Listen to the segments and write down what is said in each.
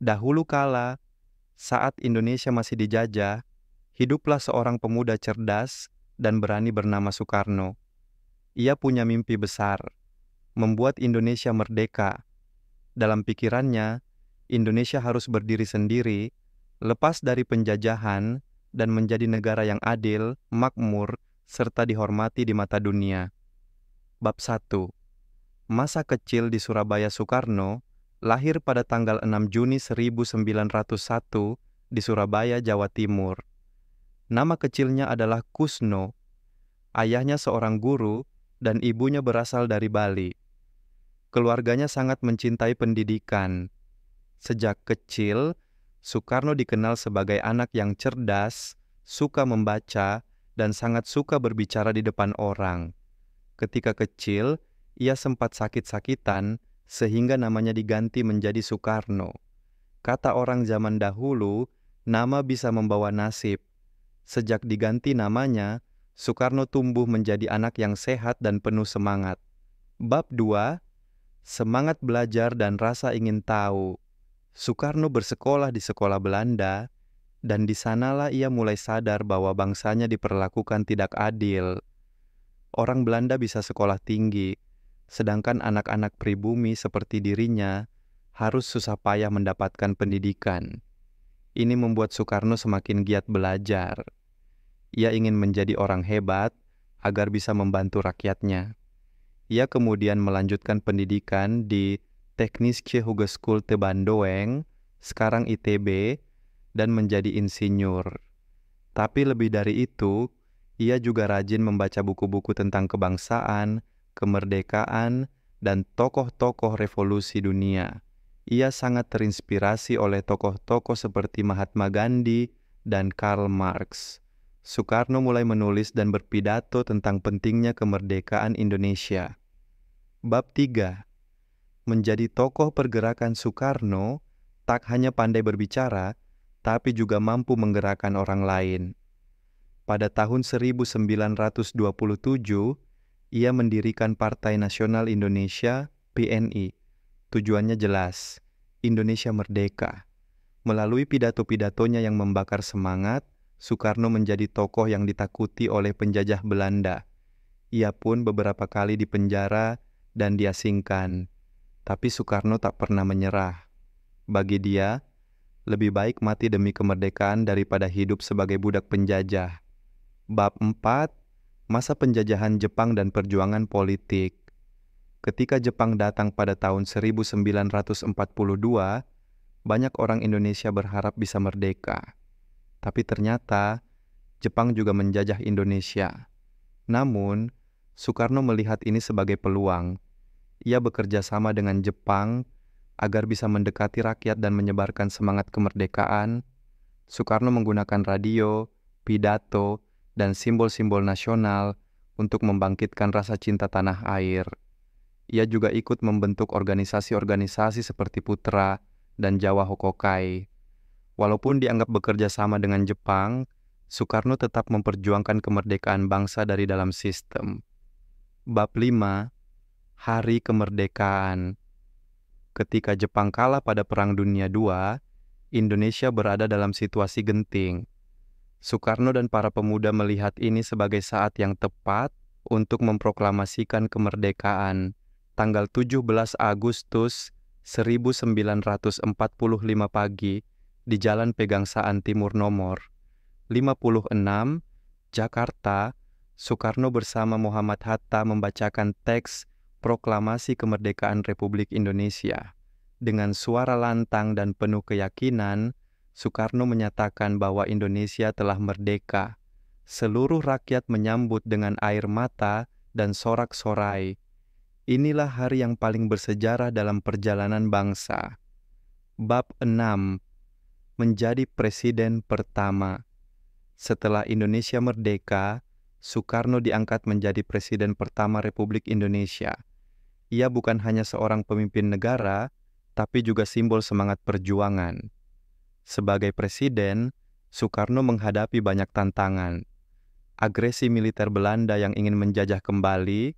Dahulu kala, saat Indonesia masih dijajah, hiduplah seorang pemuda cerdas dan berani bernama Soekarno. Ia punya mimpi besar, membuat Indonesia merdeka. Dalam pikirannya, Indonesia harus berdiri sendiri, lepas dari penjajahan, dan menjadi negara yang adil, makmur, serta dihormati di mata dunia. Bab 1. Masa kecil di Surabaya. Soekarno lahir pada tanggal 6 Juni 1901 di Surabaya, Jawa Timur. Nama kecilnya adalah Kusno. Ayahnya seorang guru dan ibunya berasal dari Bali. Keluarganya sangat mencintai pendidikan. Sejak kecil, Soekarno dikenal sebagai anak yang cerdas, suka membaca, dan sangat suka berbicara di depan orang. Ketika kecil, ia sempat sakit-sakitan sehingga namanya diganti menjadi Soekarno. Kata orang zaman dahulu, nama bisa membawa nasib. Sejak diganti namanya, Soekarno tumbuh menjadi anak yang sehat dan penuh semangat. Bab 2. Semangat belajar dan rasa ingin tahu. Soekarno bersekolah di sekolah Belanda, dan di sanalah ia mulai sadar bahwa bangsanya diperlakukan tidak adil. Orang Belanda bisa sekolah tinggi, sedangkan anak-anak pribumi seperti dirinya harus susah payah mendapatkan pendidikan. Ini membuat Soekarno semakin giat belajar. Ia ingin menjadi orang hebat agar bisa membantu rakyatnya. Ia kemudian melanjutkan pendidikan di Teknische Hogeschool te Bandoeng, sekarang ITB, dan menjadi insinyur. Tapi lebih dari itu, ia juga rajin membaca buku-buku tentang kebangsaan, kemerdekaan, dan tokoh-tokoh revolusi dunia. Ia sangat terinspirasi oleh tokoh-tokoh seperti Mahatma Gandhi dan Karl Marx. Soekarno mulai menulis dan berpidato tentang pentingnya kemerdekaan Indonesia. Bab 3. Menjadi tokoh pergerakan. Soekarno tak hanya pandai berbicara, tapi juga mampu menggerakkan orang lain. Pada tahun 1927, ia mendirikan Partai Nasional Indonesia (PNI). Tujuannya jelas, Indonesia merdeka. Melalui pidato-pidatonya yang membakar semangat, Soekarno menjadi tokoh yang ditakuti oleh penjajah Belanda. Ia pun beberapa kali dipenjara dan diasingkan. Tapi Soekarno tak pernah menyerah. Bagi dia, lebih baik mati demi kemerdekaan daripada hidup sebagai budak penjajah. Bab 4. Masa penjajahan Jepang dan perjuangan politik. Ketika Jepang datang pada tahun 1942, banyak orang Indonesia berharap bisa merdeka. Tapi ternyata, Jepang juga menjajah Indonesia. Namun, Soekarno melihat ini sebagai peluang. Ia bekerja sama dengan Jepang agar bisa mendekati rakyat dan menyebarkan semangat kemerdekaan. Soekarno menggunakan radio, pidato, dan simbol-simbol nasional untuk membangkitkan rasa cinta tanah air. Ia juga ikut membentuk organisasi-organisasi seperti Putra dan Jawa Hokokai. Walaupun dianggap bekerja sama dengan Jepang, Soekarno tetap memperjuangkan kemerdekaan bangsa dari dalam sistem. Bab 5. Hari Kemerdekaan. Ketika Jepang kalah pada Perang Dunia II, Indonesia berada dalam situasi genting. Soekarno dan para pemuda melihat ini sebagai saat yang tepat untuk memproklamasikan kemerdekaan. Tanggal 17 Agustus 1945 pagi, di Jalan Pegangsaan Timur nomor 56, Jakarta, Soekarno bersama Muhammad Hatta membacakan teks Proklamasi Kemerdekaan Republik Indonesia. Dengan suara lantang dan penuh keyakinan, Soekarno menyatakan bahwa Indonesia telah merdeka. Seluruh rakyat menyambut dengan air mata dan sorak-sorai. Inilah hari yang paling bersejarah dalam perjalanan bangsa. Bab 6. Menjadi presiden pertama. Setelah Indonesia merdeka, Soekarno diangkat menjadi presiden pertama Republik Indonesia. Ia bukan hanya seorang pemimpin negara, tapi juga simbol semangat perjuangan. Sebagai presiden, Soekarno menghadapi banyak tantangan. Agresi militer Belanda yang ingin menjajah kembali,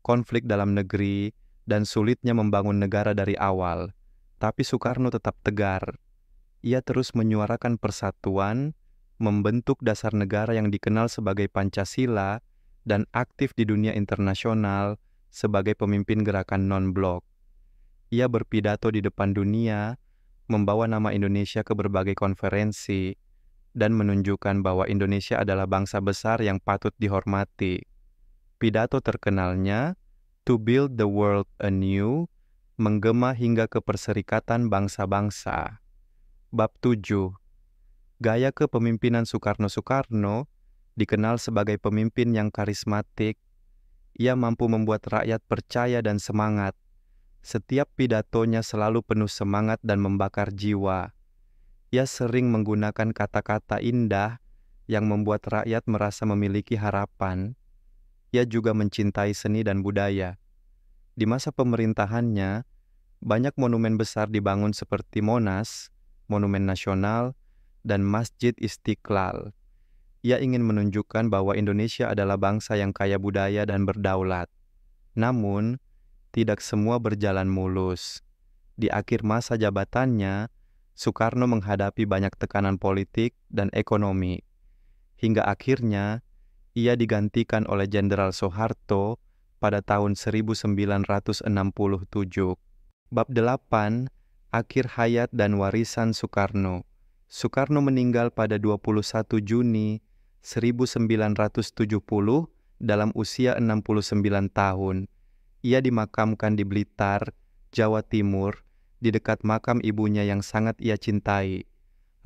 konflik dalam negeri, dan sulitnya membangun negara dari awal. Tapi Soekarno tetap tegar. Ia terus menyuarakan persatuan, membentuk dasar negara yang dikenal sebagai Pancasila, dan aktif di dunia internasional sebagai pemimpin gerakan non-blok. Ia berpidato di depan dunia, membawa nama Indonesia ke berbagai konferensi, dan menunjukkan bahwa Indonesia adalah bangsa besar yang patut dihormati. Pidato terkenalnya, "To Build the World Anew," menggema hingga ke Perserikatan Bangsa-Bangsa. Bab 7. Gaya kepemimpinan Soekarno dikenal sebagai pemimpin yang karismatik. Ia mampu membuat rakyat percaya dan semangat. Setiap pidatonya selalu penuh semangat dan membakar jiwa. Ia sering menggunakan kata-kata indah yang membuat rakyat merasa memiliki harapan. Ia juga mencintai seni dan budaya. Di masa pemerintahannya, banyak monumen besar dibangun seperti Monas, Monumen Nasional, dan Masjid Istiqlal. Ia ingin menunjukkan bahwa Indonesia adalah bangsa yang kaya budaya dan berdaulat. Namun, tidak semua berjalan mulus. Di akhir masa jabatannya, Soekarno menghadapi banyak tekanan politik dan ekonomi. Hingga akhirnya, ia digantikan oleh Jenderal Soeharto pada tahun 1967. Bab 8. Akhir hayat dan warisan Soekarno. Soekarno meninggal pada 21 Juni 1970 dalam usia 69 tahun. Ia dimakamkan di Blitar, Jawa Timur, di dekat makam ibunya yang sangat ia cintai.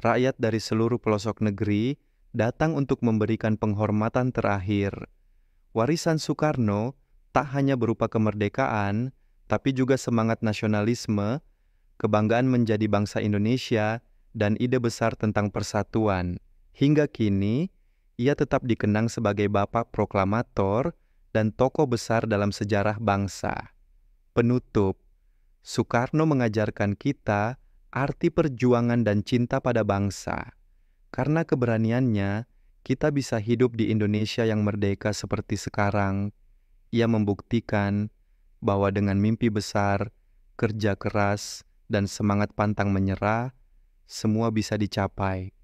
Rakyat dari seluruh pelosok negeri datang untuk memberikan penghormatan terakhir. Warisan Soekarno tak hanya berupa kemerdekaan, tapi juga semangat nasionalisme, kebanggaan menjadi bangsa Indonesia, dan ide besar tentang persatuan. Hingga kini, ia tetap dikenang sebagai bapak proklamator dan tokoh besar dalam sejarah bangsa. Penutup, Soekarno mengajarkan kita arti perjuangan dan cinta pada bangsa. Karena keberaniannya, kita bisa hidup di Indonesia yang merdeka seperti sekarang. Ia membuktikan bahwa dengan mimpi besar, kerja keras, dan semangat pantang menyerah, semua bisa dicapai.